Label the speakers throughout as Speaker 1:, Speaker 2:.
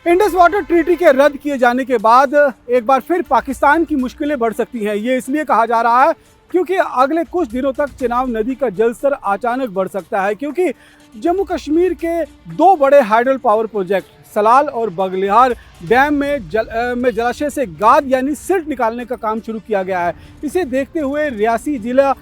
Speaker 1: Indus water treaty के रद्द किए जाने के बाद एक बार फिर पाकिस्तान की मुश्किलें बढ़ सकती हैं। ये इसलिए कहा जा रहा है क्योंकि अगले कुछ दिनों तक चिनाब नदी का जलस्तर अचानक बढ़ सकता है, क्योंकि जम्मू कश्मीर के दो बड़े हाइडल पावर प्रोजेक्ट सलाल और बगलिहार डैम में जलाशय से गाद यानी सिल्ट निकालने का काम शुरू किया गया है। इसे देखते हुए रियासी जिला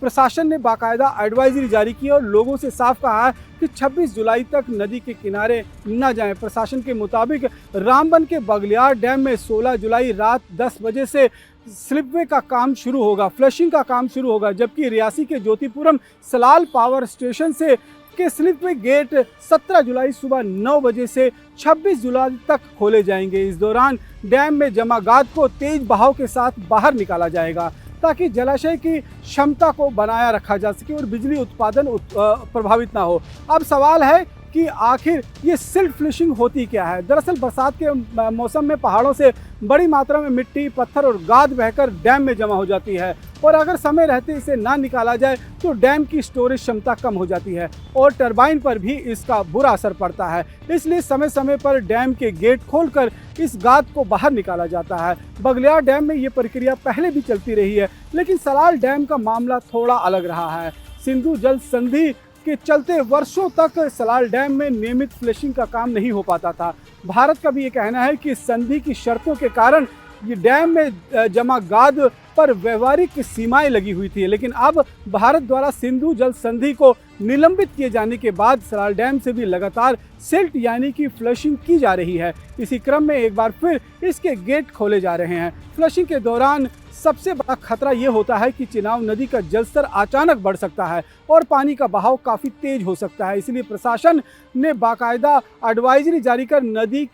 Speaker 1: प्रशासन ने बाकायदा एडवाइजरी जारी की और लोगों से साफ कहा है कि 26 जुलाई तक नदी के किनारे न जाएं। प्रशासन के मुताबिक रामबन के बगलियार डैम में 16 जुलाई रात 10 बजे से स्लिपवे का काम शुरू होगा, फ्लशिंग का काम शुरू होगा, जबकि रियासी के ज्योतिपुरम सलाल पावर स्टेशन से के स्लिपवे गेट 17 जुलाई सुबह 9 बजे से 26 जुलाई तक खोले जाएंगे। इस दौरान डैम में जमा गाद को तेज बहाव के साथ बाहर निकाला जाएगा ताकि जलाशय की क्षमता को बनाया रखा जा सके और बिजली उत्पादन प्रभावित ना हो। अब सवाल है कि आखिर ये सिल्ट फ्लशिंग होती क्या है। दरअसल बरसात के मौसम में पहाड़ों से बड़ी मात्रा में मिट्टी, पत्थर और गाद बहकर डैम में जमा हो जाती है और अगर समय रहते इसे ना निकाला जाए तो डैम की स्टोरेज क्षमता कम हो जाती है और टरबाइन पर भी इसका बुरा असर पड़ता है। इसलिए समय समय पर डैम के गेट खोलकर इस गाद को बाहर निकाला जाता है। बगलियार डैम में ये प्रक्रिया पहले भी चलती रही है, लेकिन सलाल डैम का मामला थोड़ा अलग रहा है। सिंधु जल संधि के चलते वर्षों तक सलाल डैम में नियमित फ्लशिंग का काम नहीं हो पाता था। भारत का भी ये कहना है कि संधि की शर्तों के कारण ये डैम में जमा गाद पर व्यवहारिक सीमाएं लगी हुई थी, लेकिन अब भारत द्वारा सिंधु जल संधि को निलंबित किए जाने के बाद सलाल डैम से भी लगातार सिल्ट यानी कि फ्लशिंग की जा रही है। इसी क्रम में एक बार फिर इसके गेट खोले जा रहे हैं। फ्लशिंग के दौरान सबसे बड़ा खतरा ये होता है कि चिनाब नदी का जलस्तर अचानक बढ़ सकता है और पानी का बहाव काफ़ी तेज हो सकता है। इसलिए प्रशासन ने बाकायदा एडवाइजरी जारी कर नदी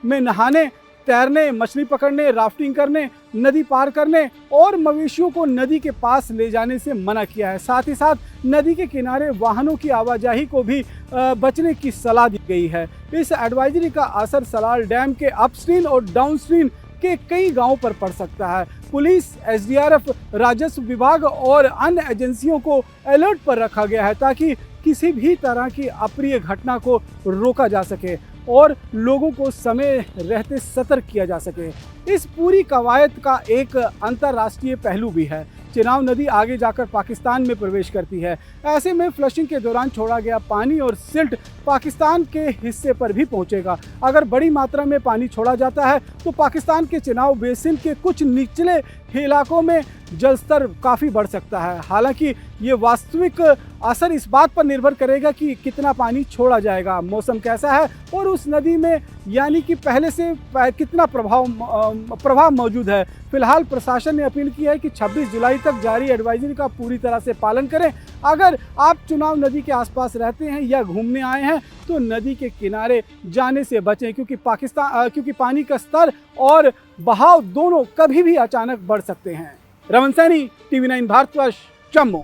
Speaker 1: में नहाने, तैरने, मछली पकड़ने, राफ्टिंग करने, नदी पार करने और मवेशियों को नदी के पास ले जाने से मना किया है। साथ ही साथ नदी के किनारे वाहनों की आवाजाही को भी बचने की सलाह दी गई है। इस एडवाइजरी का असर सलाल डैम के अपस्ट्रीम और डाउनस्ट्रीम के कई गांवों पर पड़ सकता है। पुलिस, एसडीआरएफ, राजस्व विभाग और अन्य एजेंसियों को अलर्ट पर रखा गया है ताकि किसी भी तरह की अप्रिय घटना को रोका जा सके और लोगों को समय रहते सतर्क किया जा सके। इस पूरी कवायद का एक अंतर्राष्ट्रीय पहलू भी है। चिनाब नदी आगे जाकर पाकिस्तान में प्रवेश करती है। ऐसे में फ्लशिंग के दौरान छोड़ा गया पानी और सिल्ट पाकिस्तान के हिस्से पर भी पहुंचेगा। अगर बड़ी मात्रा में पानी छोड़ा जाता है तो पाकिस्तान के चिनाब बेसिन के कुछ निचले इलाकों में जलस्तर काफ़ी बढ़ सकता है। हालांकि ये वास्तविक असर इस बात पर निर्भर करेगा कि कितना पानी छोड़ा जाएगा, मौसम कैसा है और उस नदी में यानी कि पहले से कितना प्रभाव मौजूद है। फिलहाल प्रशासन ने अपील की है कि 26 जुलाई तक जारी एडवाइजरी का पूरी तरह से पालन करें। अगर आप चिनाब नदी के आसपास रहते हैं या घूमने आए हैं तो नदी के किनारे जाने से बचें, क्योंकि पानी का स्तर और बहाव दोनों कभी भी अचानक बढ़ सकते हैं। रमन सैनी, TV9 भारतवर्ष, जम्मू।